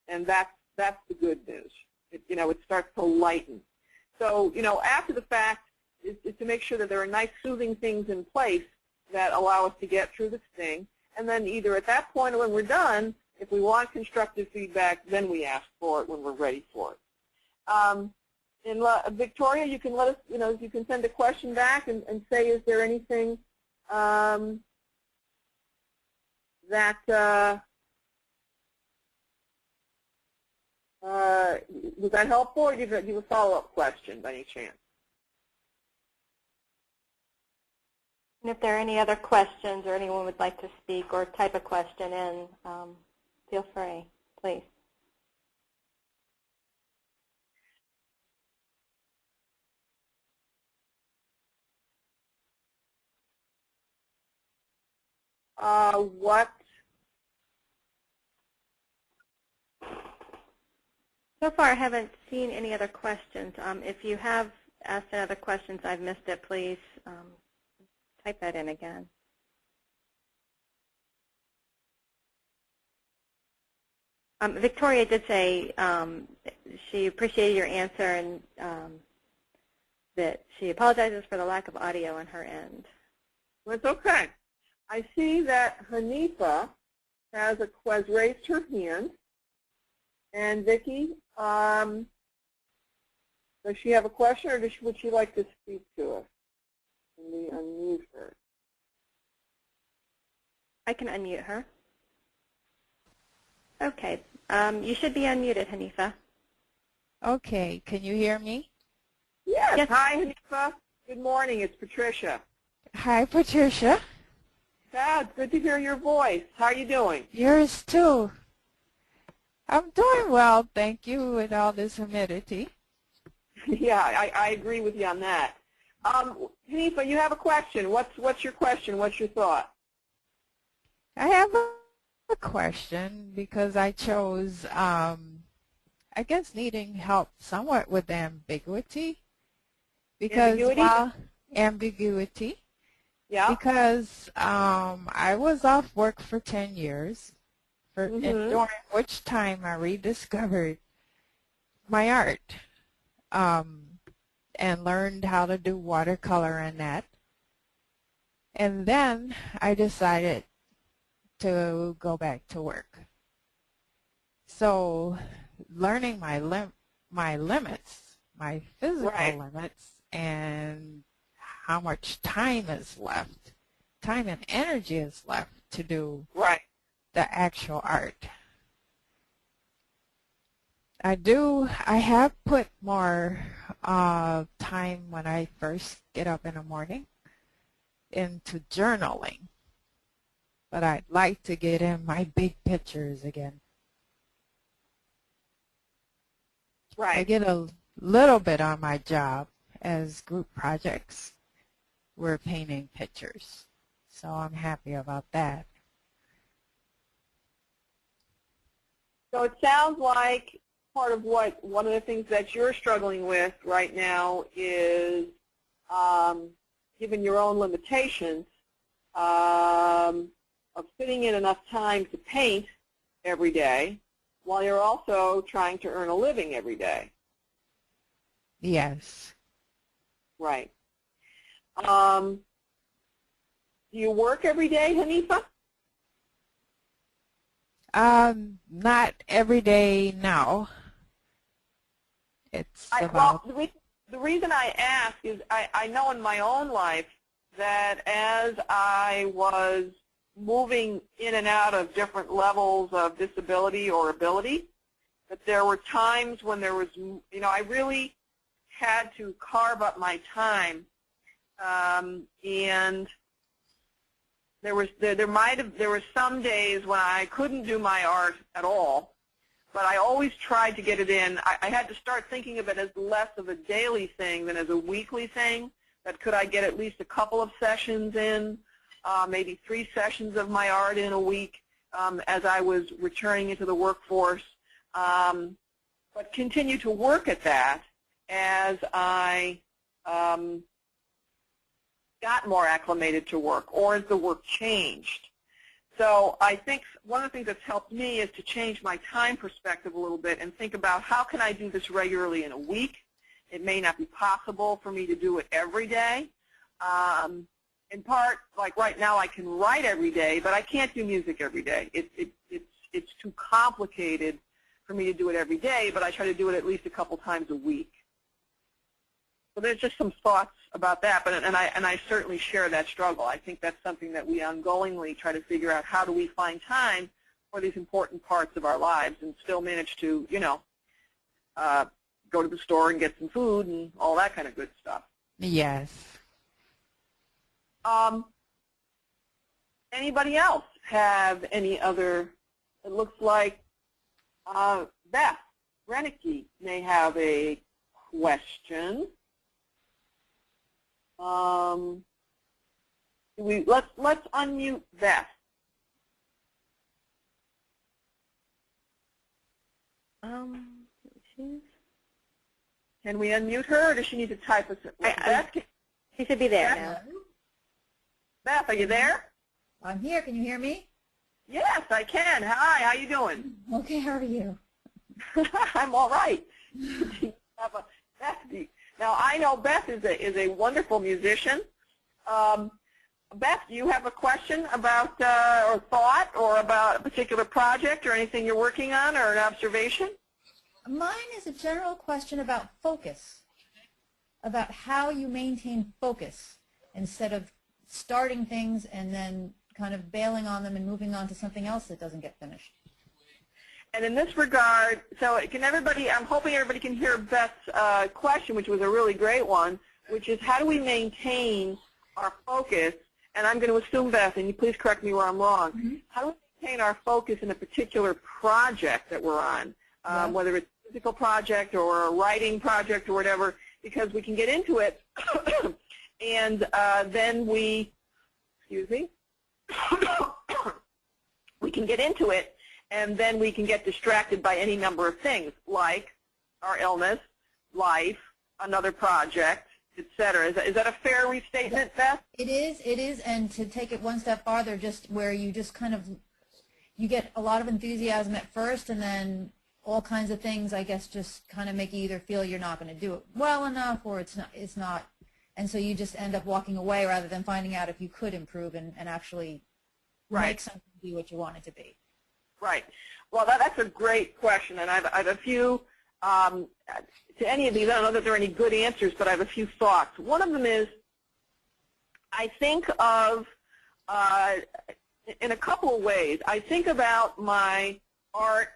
And that's the good news. It starts to lighten. So, after the fact is to make sure that there are nice soothing things in place that allow us to get through the sting. And then either at that point or when we're done, If we want constructive feedback, then we ask for it when we're ready for it. Victoria, you can let us, you can send a question back and say, is there anything that was that helpful, or do you have a follow-up question by any chance? And if there are any other questions or anyone would like to speak or type a question in, feel free, please. So far, I haven't seen any other questions. If you have asked any other questions, I've missed it, please type that in again. Victoria did say she appreciated your answer and that she apologizes for the lack of audio on her end. Well, it's okay. I see that Hanifa has raised her hand. And Vicki, does she have a question, or would she like to speak to us? Can we unmute her? I can unmute her. Okay. You should be unmuted, Hanifa. Okay. Can you hear me? Yes. Yes. Hi, Hanifa. Good morning. It's Patricia. Hi, Patricia. Yeah, it's good to hear your voice. How are you doing? Yours too. I'm doing well, thank you, with all this humidity. Yeah, I agree with you on that. Hanifa, you have a question. What's your question? What's your thought? I have a question because I chose, I guess, needing help somewhat with ambiguity. Because ambiguity. Yeah. Because I was off work for 10 years. And during which time I rediscovered my art and learned how to do watercolor and that. And then I decided to go back to work. So learning my limits, my physical limits, and how much time is left, time and energy is left to do the actual art. I have put more time when I first get up in the morning into journaling, but I'd like to get in my big pictures again. I get a little bit on my job as group projects. We're painting pictures, so I'm happy about that. So it sounds like part of one of the things that you're struggling with right now is, given your own limitations, of fitting in enough time to paint every day while you're also trying to earn a living every day. Yes. Right. Do you work every day, Hanifa? Not every day now. It's about... Well, the reason I ask is I know in my own life that as I was moving in and out of different levels of disability or ability, that there were times when there was, I really had to carve up my time, and there were some days when I couldn't do my art at all, but I always tried to get it in. I had to start thinking of it as less of a daily thing than as a weekly thing. That could I get at least a couple of sessions in, maybe 3 sessions of my art in a week as I was returning into the workforce, but continue to work at that as I got more acclimated to work or as the work changed. So I think one of the things that's helped me is to change my time perspective a little bit and think about how can I do this regularly in a week. It may not be possible for me to do it every day. In part, like right now, I can write every day, but I can't do music every day. It's it's too complicated for me to do it every day, but I try to do it at least a couple times a week. So there's just some thoughts about that, but and I certainly share that struggle. I think that's something that we ongoingly try to figure out. How do we find time for these important parts of our lives and still manage to, go to the store and get some food and all that kind of good stuff. Yes. Anybody else have any other? It looks like Beth Renicky may have a question. Let's unmute Beth. Can we unmute her, or does she need to type us? Beth, she should be there now. Beth, are you there? I'm here. Can you hear me? Yes, I can. Hi, how you doing? Okay, how are you? I'm all right. Now, I know Beth is a wonderful musician. Beth, do you have a question about or thought or about a particular project or anything you're working on or an observation? Mine is a general question about focus, about how you maintain focus instead of starting things and then kind of bailing on them and moving on to something else that doesn't get finished. And in this regard, so can everybody, I'm hoping everybody can hear Beth's question, which was a really great one, which is how do we maintain our focus? And I'm going to assume, Beth, and you please correct me where I'm wrong, how do we maintain our focus in a particular project that we're on, whether it's a physical project or a writing project or whatever, because we can get into it and then we can get into it and then we can get distracted by any number of things like our illness, life, another project, etc. Is that a fair restatement, Beth? It is, and to take it one step farther, just where you just kind of, you get a lot of enthusiasm at first and then all kinds of things, I guess, just kind of make you either feel you're not going to do it well enough or it's not, and so you just end up walking away rather than finding out if you could improve and actually make something be what you want it to be. Right. Well, that's a great question, and I have a few, to any of these, I don't know that there are any good answers, but I have a few thoughts. One of them is, I think of, in a couple of ways, I think about my art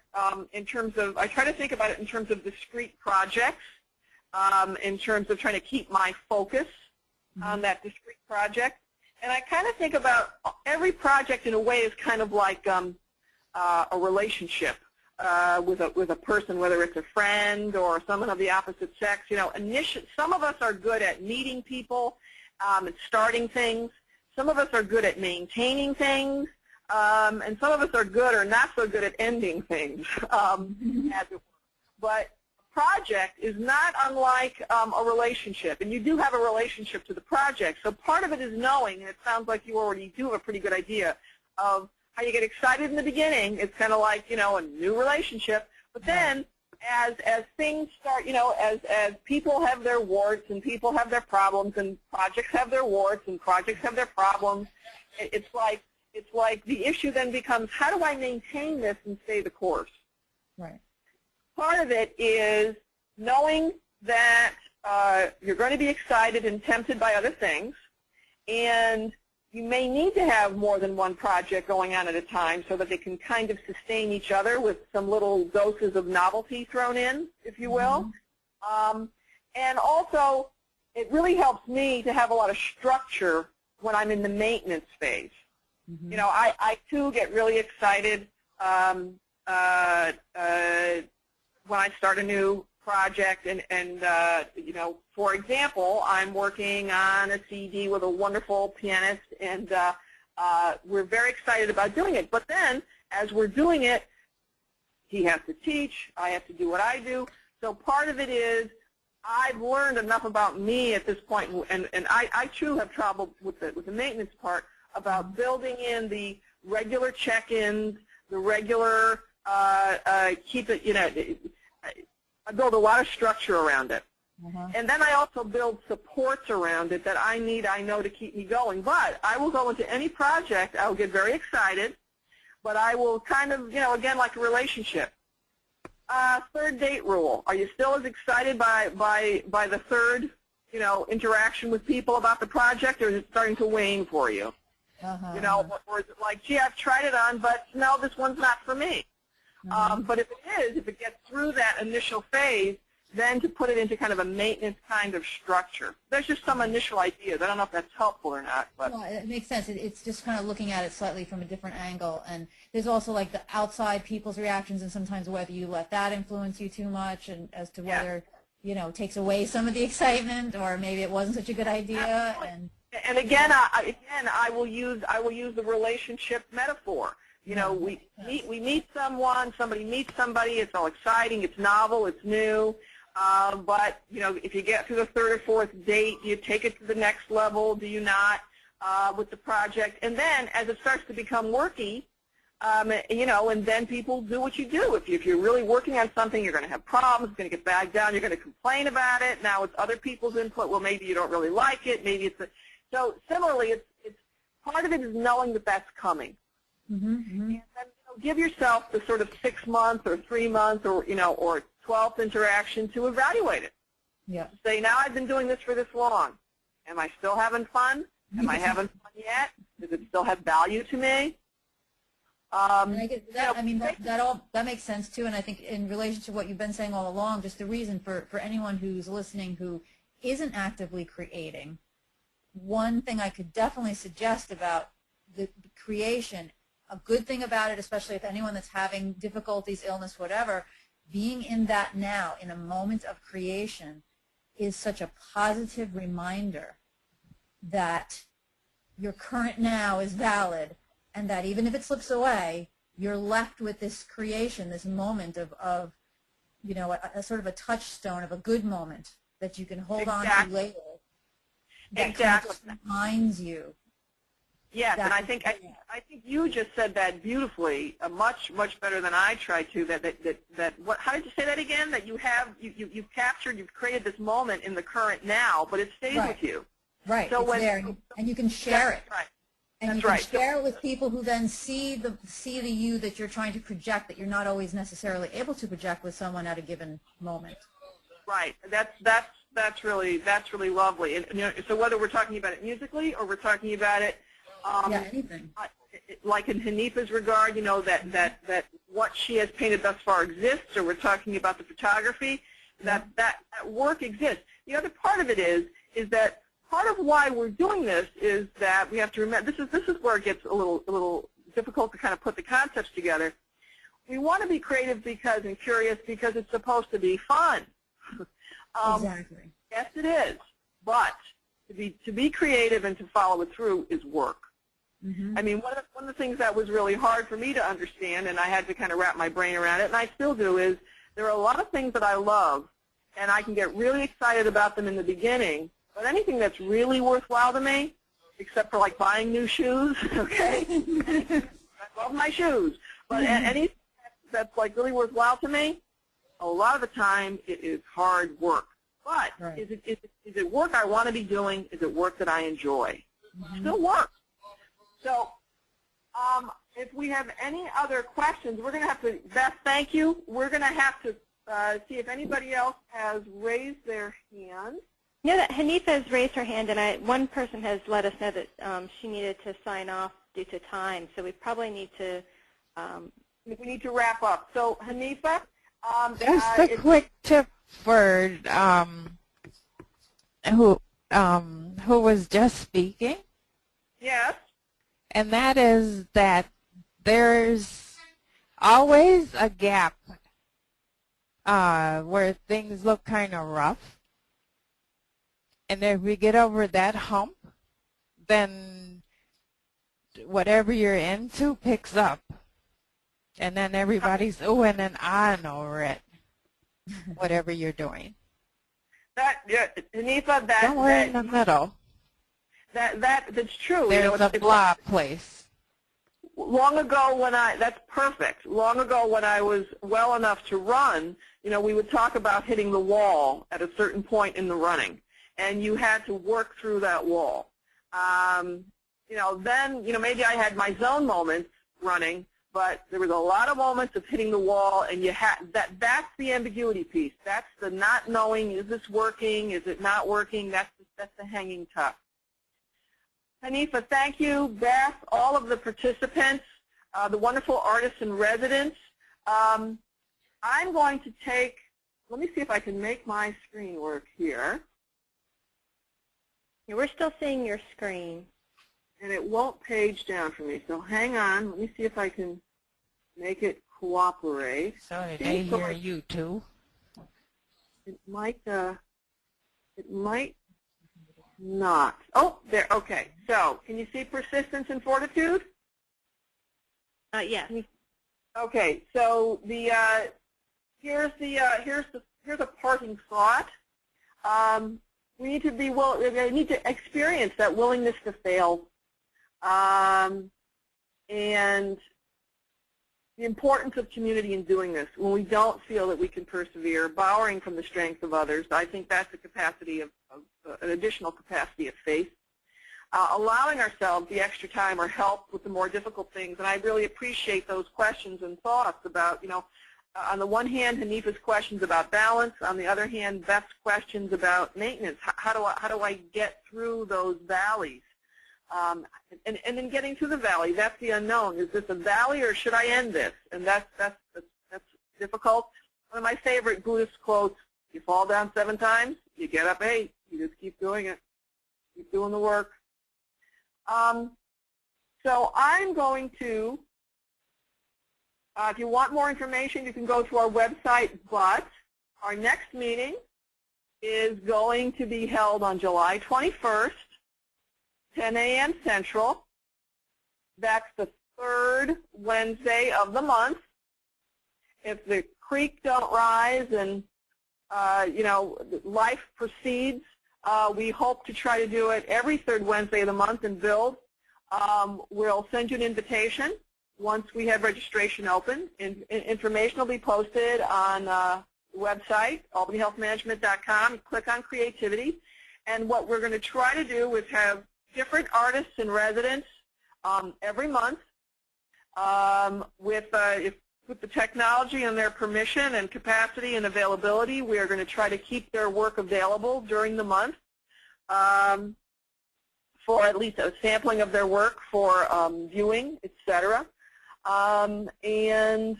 in terms of, I try to think about it in terms of discrete projects, in terms of trying to keep my focus on that discrete project. And I kind of think about every project in a way is kind of like a relationship with a person, whether it's a friend or someone of the opposite sex. Some of us are good at meeting people, and starting things. Some of us are good at maintaining things, and some of us are good or not so good at ending things, as it were. But a project is not unlike a relationship, and you do have a relationship to the project. So part of it is knowing, and it sounds like you already do have a pretty good idea of how you get excited in the beginning. It's kind of like, a new relationship. But then as things start, as people have their warts and people have their problems and projects have their warts and projects have their problems, it's like the issue then becomes, how do I maintain this and stay the course? Right. Part of it is knowing that you're going to be excited and tempted by other things, and you may need to have more than one project going on at a time so that they can kind of sustain each other with some little doses of novelty thrown in, if you will. And also, it really helps me to have a lot of structure when I'm in the maintenance phase. I too get really excited when I start a new project, and for example, I'm working on a CD with a wonderful pianist, and we're very excited about doing it. But then, as we're doing it, he has to teach, I have to do what I do. So part of it is I've learned enough about me at this point, and I too have trouble with the maintenance part, about building in the regular check-ins, the regular I build a lot of structure around it. And then I also build supports around it that I know to keep me going. But I will go into any project, I will get very excited, but I will kind of, again, like a relationship. Third date rule. Are you still as excited by the third, interaction with people about the project, or is it starting to wane for you? Or is it like, gee, I've tried it on, but no, this one's not for me. But if it is, if it gets through that initial phase, then to put it into kind of a maintenance kind of structure. There's just some initial ideas. I don't know if that's helpful or not. But well, it makes sense. It's just kind of looking at it slightly from a different angle. And there's also like the outside people's reactions, and sometimes whether you let that influence you too much, and as to whether, it takes away some of the excitement, or maybe it wasn't such a good idea. And again, I will use the relationship metaphor. We meet someone, somebody meets somebody, it's all exciting, it's novel, it's new. But, if you get through the third or fourth date, do you take it to the next level? Do you not with the project? And then as it starts to become worky, and then people do what you do. If you're really working on something, you're going to have problems, it's going to get bagged down, you're going to complain about it. Now it's other people's input. Well, maybe you don't really like it. Maybe it's so similarly, it's part of it is knowing that that's coming. And then, give yourself the sort of 6 months or 3 months or 12th interaction to evaluate it. Yeah. Say, now I've been doing this for this long. Am I still having fun? Am I having fun yet? Does it still have value to me? And I get that, that makes sense too. And I think in relation to what you've been saying all along, just the reason for anyone who's listening who isn't actively creating, one thing I could definitely suggest about the creation, a good thing about it, especially if anyone that's having difficulties, illness, whatever, being in that now, in a moment of creation, is such a positive reminder that your current now is valid, and that even if it slips away, you're left with this creation, this moment of a sort of a touchstone of a good moment that you can hold on to later. That kind of reminds you. Yes, and I think you just said that beautifully, much better than I tried to. How did you say that again? That you've captured, you've created this moment in the current now, but it stays with you. Right. So it's there, and you can share it. Right. And you can share it with people who then see the you that you're trying to project, that you're not always necessarily able to project with someone at a given moment. Right. That's really lovely. And so whether we're talking about it musically or we're talking about it. Anything. Like in Hanifa's regard, that what she has painted thus far exists, or we're talking about the photography, that work exists. The other part of it is that part of why we're doing this is that we have to remember, this is where it gets a little difficult to kind of put the concepts together. We want to be creative and curious because it's supposed to be fun. Exactly. Yes, it is. But to be creative and to follow it through is work. I mean, one of the things that was really hard for me to understand, and I had to kind of wrap my brain around it, and I still do, is there are a lot of things that I love, and I can get really excited about them in the beginning, but anything that's really worthwhile to me, except for like buying new shoes, okay? I love my shoes, but anything that's like really worthwhile to me, a lot of the time it is hard work. But is it work I want to be doing? Is it work that I enjoy? Still work. So if we have any other questions, we're going to have to, Beth, thank you. We're going to have to see if anybody else has raised their hand. Yeah, Hanifa has raised her hand, and one person has let us know that she needed to sign off due to time. So we probably need to we need to wrap up. So Hanifa, there's a quick tip for who was just speaking. Yes. And that is that there's always a gap where things look kind of rough. And if we get over that hump, then whatever you're into picks up. And then everybody's oohing and ahhing over it, whatever you're doing. Hanifa, somewhere in the middle. That's true. There's a blah place. Long ago that's perfect. Long ago when I was well enough to run, we would talk about hitting the wall at a certain point in the running, and you had to work through that wall. Then, maybe I had my zone moments running, but there was a lot of moments of hitting the wall, and that's the ambiguity piece. That's the not knowing, is this working, is it not working? That's the hanging tough. Hanifa, thank you. Beth, all of the participants, the wonderful artists and residents. I'm going to take, let me see if I can make my screen work here. Yeah, we're still seeing your screen. And it won't page down for me, so hang on. Let me see if I can make it cooperate. So did they hear you too? It might not. Oh, there. Okay. So, can you see persistence and fortitude? Yes. Okay. So here's a parting thought. We need to be we need to experience that willingness to fail, and the importance of community in doing this. When we don't feel that we can persevere, borrowing from the strength of others, I think that's a capacity of an additional capacity of faith. Allowing ourselves the extra time or help with the more difficult things, and I really appreciate those questions and thoughts about, on the one hand, Hanifa's questions about balance. On the other hand, Beth's questions about maintenance. How do I get through those valleys? And then getting through the valley, that's the unknown. Is this a valley or should I end this? And that's difficult. One of my favorite Buddhist quotes: "You fall down 7 times, you get up 8. You just keep doing it. Keep doing the work." So I'm going to. If you want more information, you can go to our website, but our next meeting is going to be held on July 21st, 10 a.m. Central. That's the 3rd Wednesday of the month. If the creek don't rise and, life proceeds, we hope to try to do it every 3rd Wednesday of the month and build. We'll send you an invitation once we have registration open. Information will be posted on the website, albanyhealthmanagement.com. Click on Creativity. And what we're going to try to do is have different artists and residents every month with the technology and their permission and capacity and availability. We are going to try to keep their work available during the month for at least a sampling of their work for viewing, etc. And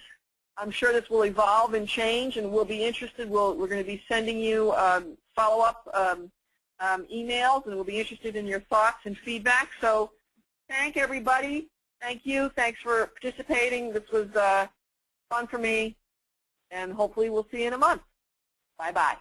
I'm sure this will evolve and change, and we'll be interested. We're going to be sending you follow-up emails, and we'll be interested in your thoughts and feedback. So thank everybody. Thank you. Thanks for participating. This was fun for me, and hopefully we'll see you in a month. Bye-bye.